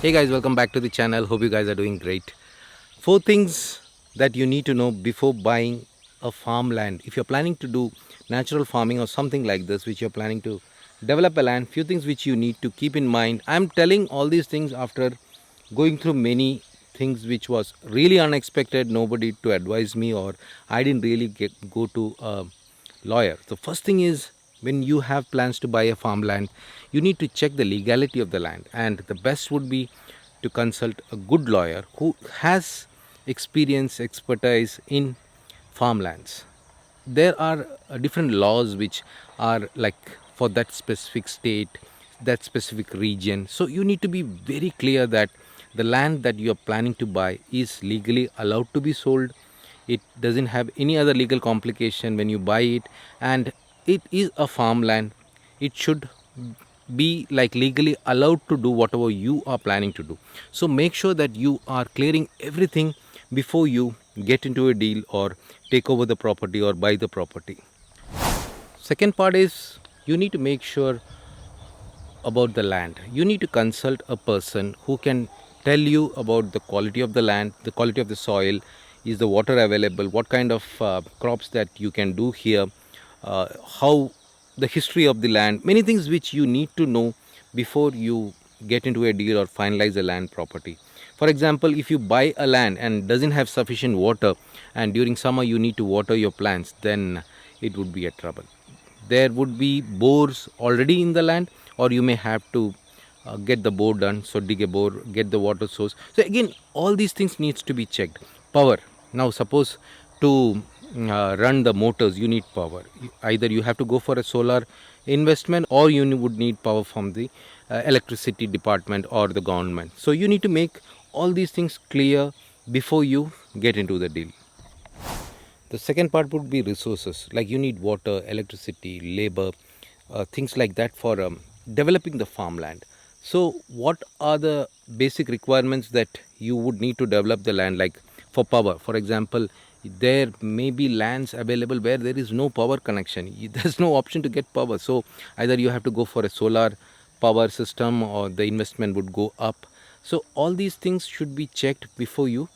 Hey guys, welcome back to the channel. Hope you guys are doing great. Four things that you need to know before buying a farmland. If you're planning to do natural farming or something like this, which you're planning to develop a land, few things which you need to keep in mind. I'm telling all these things after going through many things which was really unexpected, nobody to advise me, or I didn't really go to a lawyer. The first thing is, when you have plans to buy a farmland, you need to check the legality of the land, and the best would be to consult a good lawyer who has experience, expertise in farmlands. There are different laws which are like for that specific state, that specific region. So you need to be very clear that the land that you are planning to buy is legally allowed to be sold. It doesn't have any other legal complication when you buy it, and it is a farmland. It should be like legally allowed to do whatever you are planning to do. So make sure that you are clearing everything before you get into a deal or take over the property or buy the property. Second part is, you need to make sure about the land. You need to consult a person who can tell you about the quality of the land, the quality of the soil, is the water available, what kind of crops that you can do here, how the history of the land, many things which you need to know before you get into a deal or finalize a land property. For example, if you buy a land and doesn't have sufficient water, and during summer you need to water your plants, then it would be a trouble. There would be bores already in the land, or you may have to get the bore done. So dig a bore, get the water source. So again, all these things needs to be checked. Power. Now suppose to run the motors, you need power. Either you have to go for a solar investment, or you would need power from the electricity department or the government. So you need to make all these things clear before you get into the deal. The second part would be resources, like you need water, electricity, labor, things like that for developing the farmland. So what are the basic requirements that you would need to develop the land? Like for power, for example, there may be lands available where there is no power connection. There's no option to get power. So either you have to go for a solar power system, or the investment would go up. So all these things should be checked before you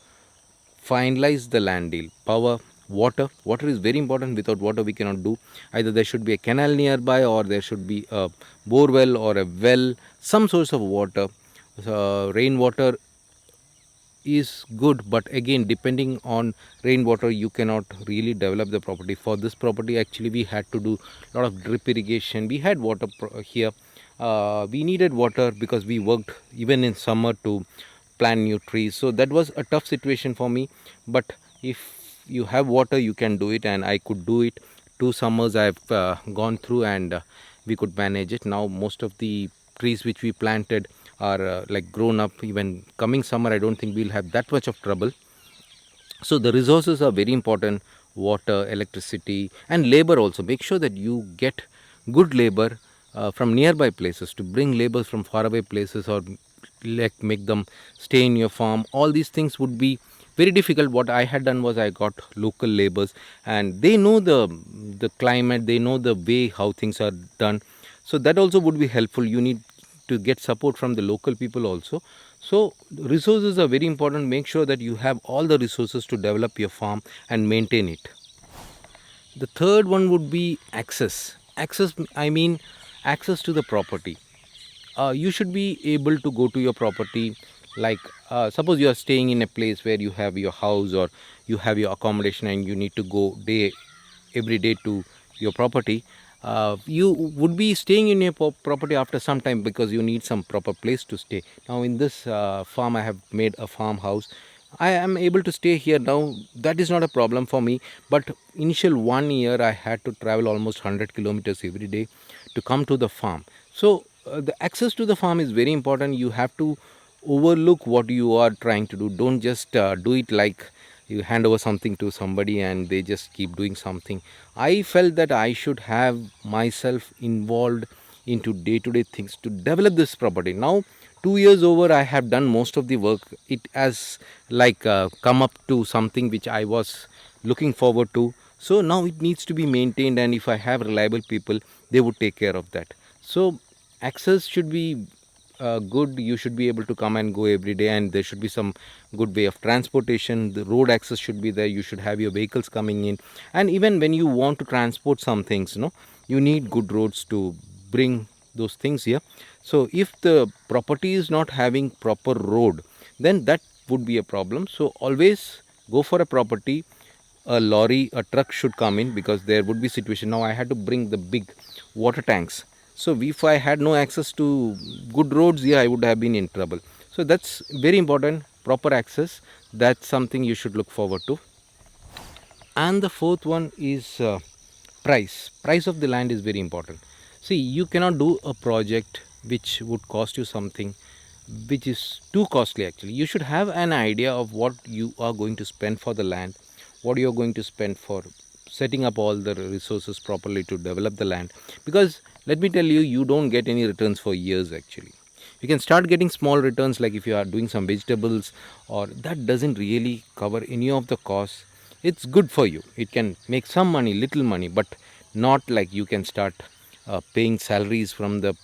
finalize the land deal. Power, water is very important. Without water we cannot do. Either there should be a canal nearby, or there should be a bore well or a well, some source of water. Rainwater is good, but again, depending on rainwater, you cannot really develop the property. For this property, actually we had to do a lot of drip irrigation. We had water here. We needed water because we worked even in summer to plant new trees. So that was a tough situation for me, but if you have water, you can do it, and I could do it. 2 summers I've gone through, and we could manage it. Now most of the trees which we planted are like grown up. Even coming summer, I don't think we'll have that much of trouble. So the resources are very important: water, electricity, and labor also. Make sure that you get good labor from nearby places. To bring labor from faraway places, or like make them stay in your farm, all these things would be very difficult. What I had done was, I got local laborers, and they know the climate, they know the way how things are done. So that also would be helpful. You need to get support from the local people also. So resources are very important. Make sure that you have all the resources to develop your farm and maintain it. The third one would be access. I mean access to the property. You should be able to go to your property. Like suppose you are staying in a place where you have your house, or you have your accommodation, and you need to go every day to your property. You would be staying in your property after some time, because you need some proper place to stay. Now in this farm, I have made a farmhouse. I am able to stay here now. That is not a problem for me. But initial 1 year, I had to travel almost 100 kilometers every day to come to the farm. So the access to the farm is very important. You have to overlook what you are trying to do. Don't just do it like you hand over something to somebody and they just keep doing something. I felt that I should have myself involved into day-to-day things to develop this property. Now 2 years over, I have done most of the work. It has like come up to something which I was looking forward to. So now it needs to be maintained, and if I have reliable people, they would take care of that. So access should be good, you should be able to come and go every day, and there should be some good way of transportation. The road access should be there. You should have your vehicles coming in, and even when you want to transport some things, you need good roads to bring those things here. So if the property is not having proper road, then that would be a problem. So always go for a property, a lorry, a truck should come in, because there would be situation. Now I had to bring the big water tanks. So if I had no access to good roads, yeah, I would have been in trouble. So that's very important, proper access. That's something you should look forward to. And the fourth one is price of the land is very important. See, you cannot do a project which would cost you something which is too costly. Actually, you should have an idea of what you are going to spend for the land, what you are going to spend for setting up all the resources properly to develop the land. Because let me tell you, you don't get any returns for years. Actually, you can start getting small returns, like if you are doing some vegetables, or that doesn't really cover any of the costs. It's good for you, it can make some money, little money, but not like you can start paying salaries from the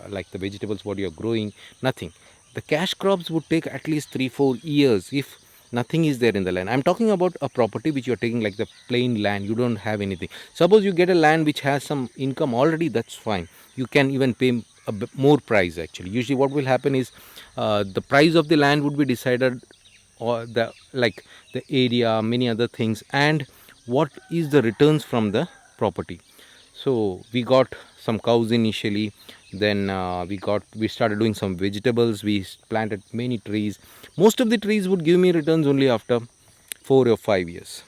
like the vegetables what you're growing. Nothing. The cash crops would take at least 3-4 years if nothing is there in the land. I'm talking about a property which you're taking, like the plain land, you don't have anything. Suppose you get a land which has some income already, that's fine. You can even pay a bit more price. Actually, usually what will happen is the price of the land would be decided, or the like the area, many other things, and what is the returns from the property. So we got some cows initially, then we started doing some vegetables, we planted many trees. Most of the trees would give me returns only after 4 or 5 years.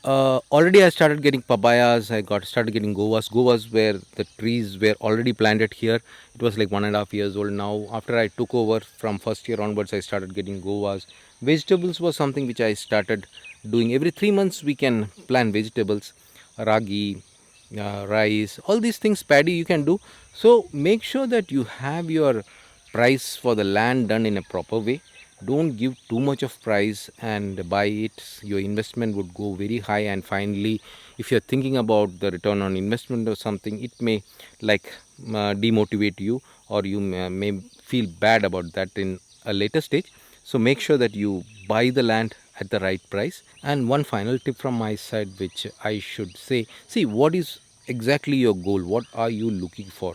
Already I started getting papayas, I got started getting govas where the trees were already planted here. It was like 1.5 years old. Now after I took over from first year onwards, I started getting govas. Vegetables was something which I started doing. Every 3 months we can plant vegetables, ragi, rice, all these things, paddy you can do. So make sure that you have your price for the land done in a proper way. Don't give too much of price and buy it. Your investment would go very high, and finally if you're thinking about the return on investment or something, it may like demotivate you, or you may feel bad about that in a later stage. So make sure that you buy the land at the right price. And one final tip from my side which I should say, see, what is exactly your goal? What are you looking for?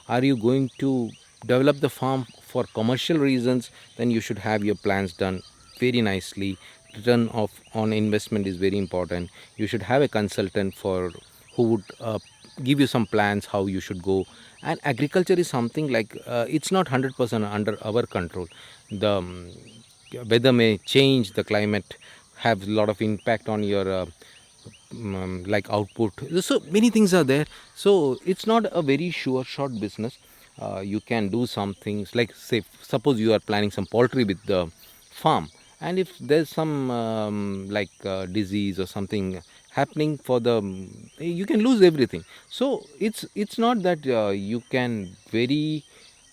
Are you going to develop the farm for commercial reasons? Then you should have your plans done very nicely. Return of on investment is very important. You should have a consultant for who would give you some plans how you should go. And agriculture is something like it's not 100% under our control. The weather may change, the climate have a lot of impact on your like output. So many things are there. So it's not a very sure short business. You can do some things like, say, suppose you are planning some poultry with the farm, and if there's some disease or something happening for the you can lose everything. So it's not that you can very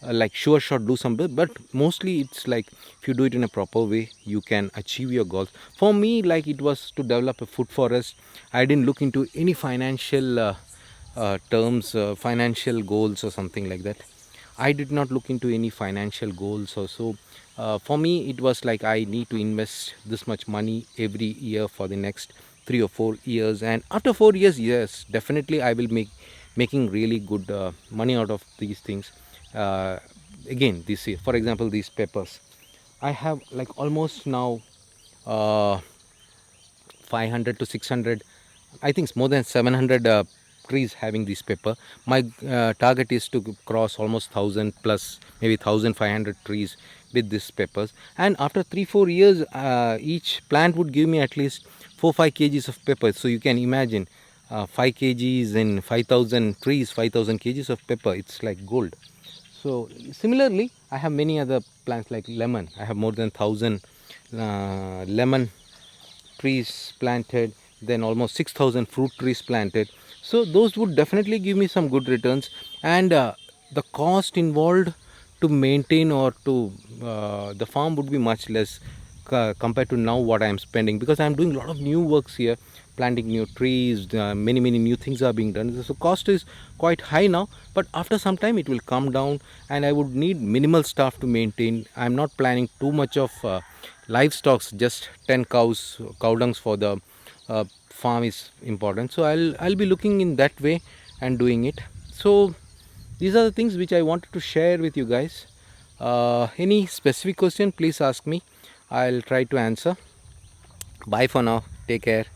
like sure shot do something, but mostly it's like if you do it in a proper way, you can achieve your goals. For me, like, it was to develop a food forest. I didn't look into any financial terms, financial goals or something like that. I did not look into any financial goals or so. For me, it was like I need to invest this much money every year for the next 3 or 4 years, and after 4 years, yes, definitely I will making really good money out of these things. uh, Again, this year, for example, these peppers, I have like almost now uh, 500 to 600, I think it's more than 700 trees having this pepper. My target is to cross almost 1000 plus, maybe 1500 trees with these peppers. And after 3-4 years, each plant would give me at least 4-5 kgs of pepper. So you can imagine 5 kgs in 5000 trees, 5000 kgs of pepper, it's like gold. So similarly, I have many other plants like lemon. I have more than 1000 lemon trees planted, then almost 6000 fruit trees planted. So those would definitely give me some good returns, and the cost involved to maintain or to the farm would be much less compared to now what I am spending, because I am doing a lot of new works here, planting new trees, many new things are being done. So cost is quite high now, but after some time it will come down, and I would need minimal staff to maintain. I am not planning too much of livestock, just 10 cows, cow dungs for the farm is important. So I'll be looking in that way and doing it. So these are the things which I wanted to share with you guys. Any specific question, please ask me. I'll try to answer. Bye for now. Take care.